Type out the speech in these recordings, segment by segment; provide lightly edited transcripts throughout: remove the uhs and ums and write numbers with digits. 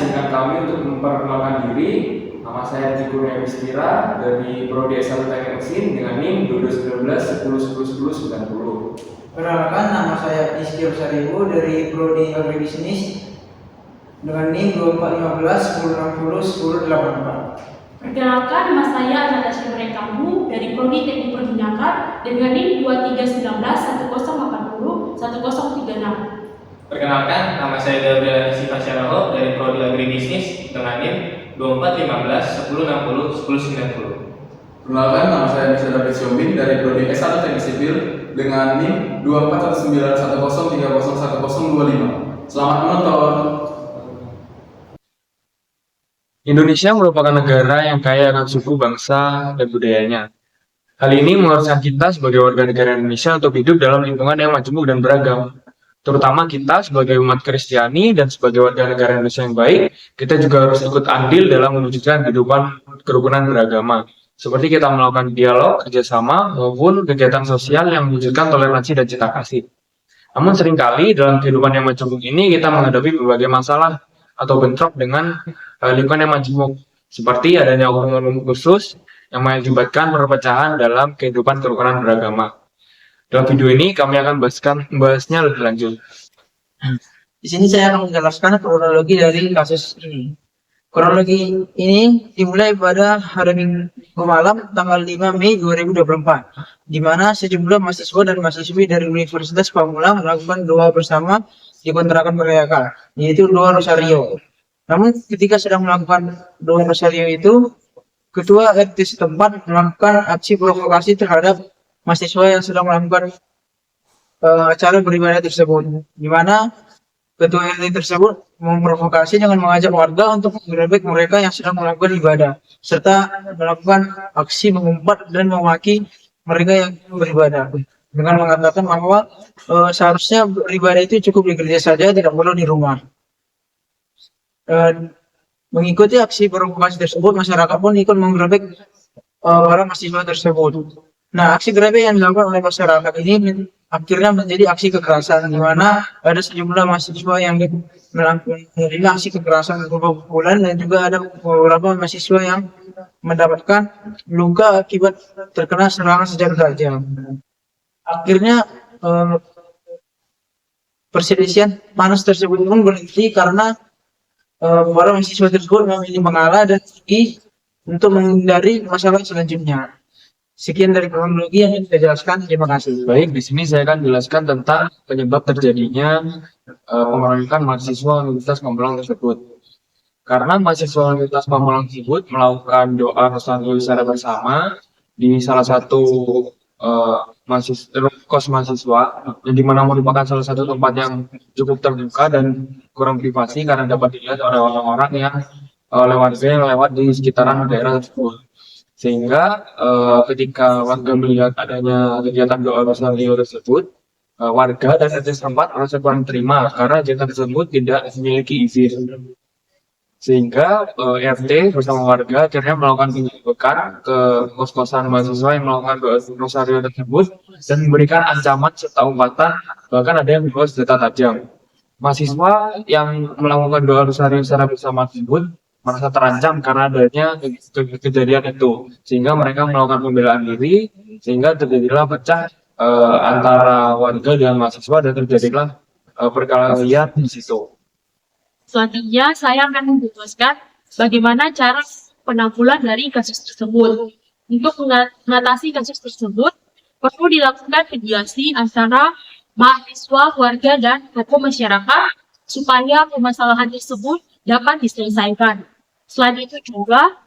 izinkan kami untuk memperkenalkan diri. Nama saya Jiko Epistira dari Prodi S1 Teknik Mesin dengan NIM 2019 10 10 10 10. Perkenalkan, nama saya Iskir Saribu dari Prodi Agribisnis dengan NIM 2415 10 60 10 84. Perkenalkan, nama saya Ananda Syamrek Kambu dari Prodi Teknik Perminyakan dengan NIM 2319 1080 1036. Perkenalkan, nama saya Gabriel Siva Syaraho dari Prodi Agribisnis dengan NIM 2415 1060 1090. Perkenalkan, nama saya Bisa David Siombing dari Prodi S1 Teknik Sipil dengan NIM 241910101025. Selamat menonton. Indonesia merupakan negara yang kaya akan suku, bangsa, dan budayanya. Hal ini mengharuskan kita sebagai warga negara Indonesia untuk hidup dalam lingkungan yang majemuk dan beragam. Terutama kita sebagai umat Kristiani dan sebagai warga negara Indonesia yang baik, kita juga harus ikut andil dalam mewujudkan kehidupan kerukunan beragama. Seperti kita melakukan dialog, kerjasama, maupun kegiatan sosial yang mewujudkan toleransi dan cinta kasih. Namun seringkali dalam kehidupan yang majemuk ini kita menghadapi berbagai masalah atau bentrok dengan lingkungan yang majemuk, seperti adanya oknum khusus yang mengakibatkan perpecahan dalam kehidupan kerukunan beragama. Dalam video ini kami akan membahasnya lebih lanjut. Di sini saya akan menjelaskan kronologi dari kasus ini. Kronologi ini dimulai pada hari Minggu malam tanggal 5 Mei 2024, di mana sejumlah mahasiswa dan mahasiswi dari Universitas Pamulang melakukan doa bersama di kontrakan mereka, yaitu doa Rosario. Namun ketika sedang melakukan doa Rosario itu, Ketua RT setempat melakukan aksi provokasi terhadap mahasiswa yang sedang melakukan acara beribadah tersebut, di mana Ketua RT tersebut memprovokasi dengan mengajak warga untuk menggerebek mereka yang sedang melakukan ibadah, serta melakukan aksi mengumpat dan memaki mereka yang beribadah, dengan mengatakan bahwa seharusnya beribadah itu cukup di gereja saja, tidak perlu di rumah. Mengikuti aksi provokasi tersebut, masyarakat pun ikut menggerebek para mahasiswa tersebut. Nah, aksi gerebek yang dilakukan oleh masyarakat ini akhirnya menjadi aksi kekerasan, di mana ada sejumlah mahasiswa yang melakukan aksi kekerasan beberapa bulan, dan juga ada beberapa mahasiswa yang mendapatkan luka akibat terkena serangan senjata tajam. Akhirnya perselisihan panas tersebut pun berhenti karena para mahasiswa tersebut memilih mengalah dan pergi untuk menghindari masalah selanjutnya. Sekian dari kronologi yang saya jelaskan. Terima kasih. Baik, di sini saya akan jelaskan tentang penyebab terjadinya pengeroyokan mahasiswa Universitas Pamulang tersebut. Karena mahasiswa Universitas Pamulang tersebut melakukan doa Rosario secara bersama di salah satu kos mahasiswa, yang dimana merupakan salah satu tempat yang cukup terbuka dan kurang privasi karena dapat dilihat oleh orang-orang yang lewat di sekitaran daerah tersebut. Sehingga ketika warga melihat adanya kegiatan doa Rosario tersebut, warga dan RT setempat merasa kurang terima karena kegiatan tersebut tidak memiliki izin. Sehingga RT bersama warga akhirnya melakukan penggerbekan ke kos-kosan mahasiswa yang melakukan doa Rosario tersebut dan memberikan ancaman serta umpatan, bahkan ada yang membawa senjata tajam. Mahasiswa yang melakukan doa Rosario secara bersama tersebut merasa terancam karena adanya kejadian itu, sehingga mereka melakukan pembelaan diri, sehingga terjadilah pecah antara warga dan mahasiswa dan terjadilah perkelahian di situ. Selanjutnya, saya akan menjelaskan bagaimana cara penanggulan dari kasus tersebut. Untuk mengatasi kasus tersebut, perlu dilakukan mediasi antara mahasiswa, warga, dan tokoh masyarakat supaya permasalahan tersebut dapat diselesaikan. Selain itu juga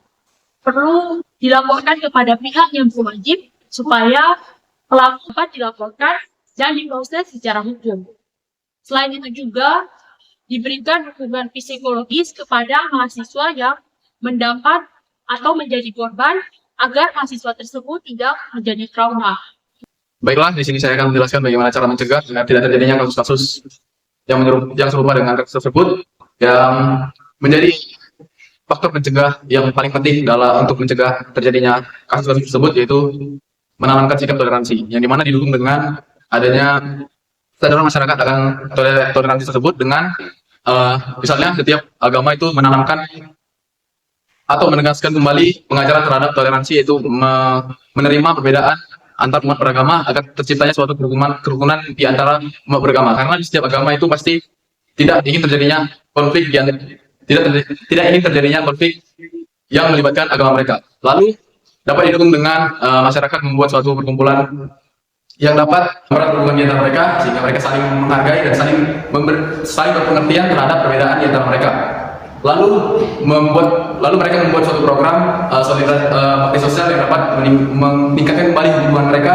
perlu dilaporkan kepada pihak yang berwajib supaya pelaku dapat dilaporkan dan diproses secara hukum. Selain itu juga diberikan dukungan psikologis kepada mahasiswa yang mendapat atau menjadi korban agar mahasiswa tersebut tidak menjadi trauma. Baiklah, di sini saya akan menjelaskan bagaimana cara mencegah agar tidak terjadinya kasus-kasus yang serupa dengan kasus tersebut, yang menjadi faktor pencegah yang paling penting untuk mencegah terjadinya kasus-kasus tersebut, yaitu menanamkan sikap toleransi, yang dimana didukung dengan adanya kesadaran masyarakat akan toleransi tersebut dengan misalnya setiap agama itu menanamkan atau menegaskan kembali pengajaran terhadap toleransi, yaitu menerima perbedaan antar umat beragama agar terciptanya suatu kerukunan di antara umat beragama. Karena di setiap agama itu pasti tidak ingin terjadinya konflik tidak ingin terjadinya konflik yang melibatkan agama mereka. Lalu dapat didukung dengan masyarakat membuat suatu perkumpulan yang dapat memerangi hubungan di antara mereka, sehingga mereka saling menghargai dan saling berpengertian terhadap perbedaan di antara mereka. Lalu mereka membuat suatu program bakti sosial yang dapat meningkatkan kembali hubungan mereka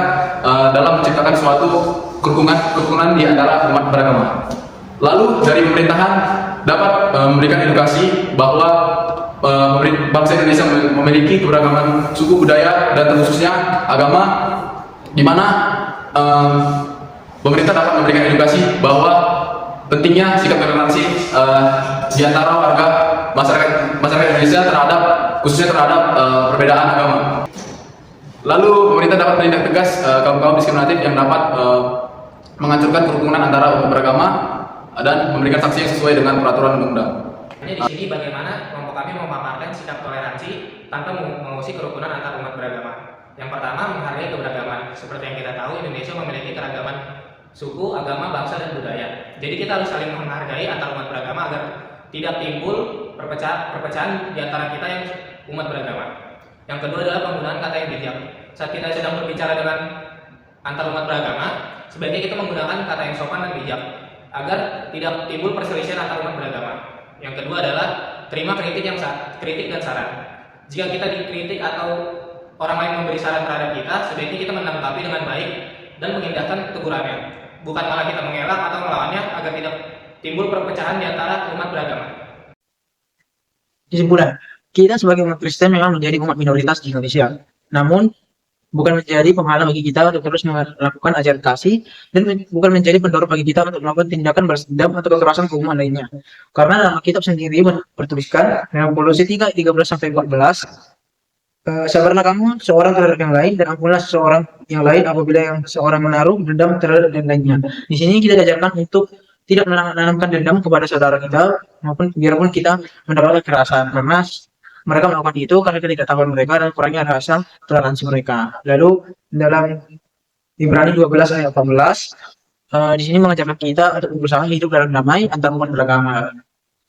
dalam menciptakan suatu kerukunan di antara umat beragama. Lalu dari pemerintahan dapat memberikan edukasi bahwa bangsa Indonesia memiliki keberagaman suku, budaya, dan terkhususnya agama, di mana pemerintah dapat memberikan edukasi bahwa pentingnya sikap toleransi di antara warga masyarakat Indonesia khususnya terhadap perbedaan agama. Lalu pemerintah dapat menindak tegas kaum diskriminatif yang dapat menghancurkan kerukunan antara umat beragama dan memberikan sanksi yang sesuai dengan peraturan undang-undang. Di sini bagaimana kelompok kami memaparkan sikap toleransi tanpa mengusik kerukunan antar umat beragama. Yang pertama, menghargai keberagaman. Seperti yang kita tahu, Indonesia memiliki keragaman suku, agama, bangsa, dan budaya. Jadi kita harus saling menghargai antar umat beragama agar tidak timbul perpecahan di antara kita yang umat beragama. Yang kedua adalah penggunaan kata yang bijak. Saat kita sedang berbicara dengan antar umat beragama, sebaiknya kita menggunakan kata yang sopan dan bijak agar tidak timbul perselisihan antar umat beragama. Yang kedua adalah terima kritik dan saran. Jika kita dikritik atau orang lain memberi saran terhadap kita, sebaiknya kita menanggapi dengan baik dan mengindahkan tegurannya, bukan malah kita mengelak atau melawannya agar tidak timbul perpecahan di antara umat beragama. Kesimpulan, kita sebagai umat Kristen memang menjadi umat minoritas di Indonesia. Namun, bukan menjadi penghalang bagi kita untuk terus melakukan ajaran kasih, dan bukan menjadi pendorong bagi kita untuk melakukan tindakan balas dendam atau kekerasan ke umat lainnya. Karena dalam kitab sendiri bertuliskan dalam Kolose 3:13-14, sabarlah kamu seorang terhadap yang lain, dan ampunlah seorang yang lain apabila yang seorang menaruh dendam terhadap yang lainnya. Di sini kita diajarkan untuk tidak menanamkan dendam kepada saudara kita, maupun biarpun kita mendapat kekerasan, karena mereka melakukan itu karena ketidaktahuan mereka dan kurangnya rasa toleransi mereka. Lalu dalam Ibrani 12:14, di sini mengajarkan kita untuk berusaha hidup dalam damai antar umat beragama.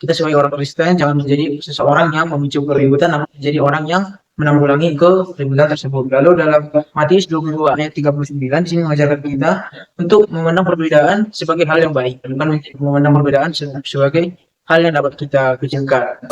Kita sebagai orang Kristen jangan menjadi seseorang yang memicu keributan, namun menjadi orang yang menanggulangi keributan tersebut. Lalu dalam Matius 22:39, di sini mengajarkan kita untuk memandang perbedaan sebagai hal yang baik, bukan memandang perbedaan sebagai hal yang dapat kita kecilkan.